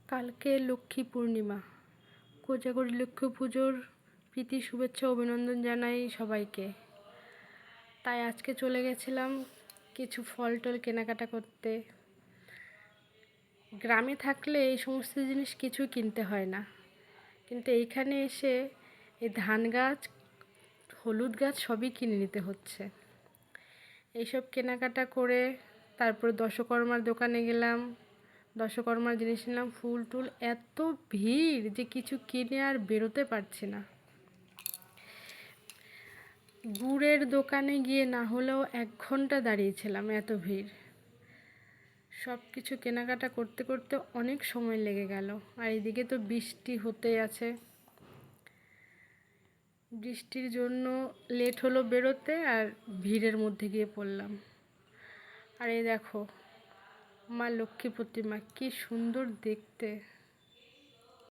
কালকে লক্ষ্মী পূর্ণিমা। কোজাগরী লক্ষ্মী পুজোর প্রীতি শুভেচ্ছা অভিনন্দন জানাই সবাইকে। তাই আজকে চলে গেছিলাম কিছু ফল টল কেনাকাটা করতে। গ্রামে থাকলে এই সমস্ত জিনিস কিছু কিনতে হয় না, কিন্তু এইখানে এসে এই ধান গাছ, হলুদ গাছ সবই কিনে নিতে হচ্ছে। এইসব কেনাকাটা করে তারপর দশকর্মার দোকানে গেলাম, দশকর্মার জিনিস নিলাম, ফুল টুল। এত ভিড় যে কিছু কিনে আর বেরোতে পারছি না। গুড়ের দোকানে গিয়ে না হলেও 1 ঘন্টা দাঁড়িয়েছিলাম, এত ভিড়। সব কিছু কেনাকাটা করতে করতে অনেক সময় লেগে গেল। আর এদিকে তো বৃষ্টি হতেই আছে, বৃষ্টির জন্য লেট হলো বেরোতে, আর ভিড়ের মধ্যে গিয়ে পড়লাম। আর এই দেখো মা লক্ষ্মী প্রতিমা, কি সুন্দর দেখতে।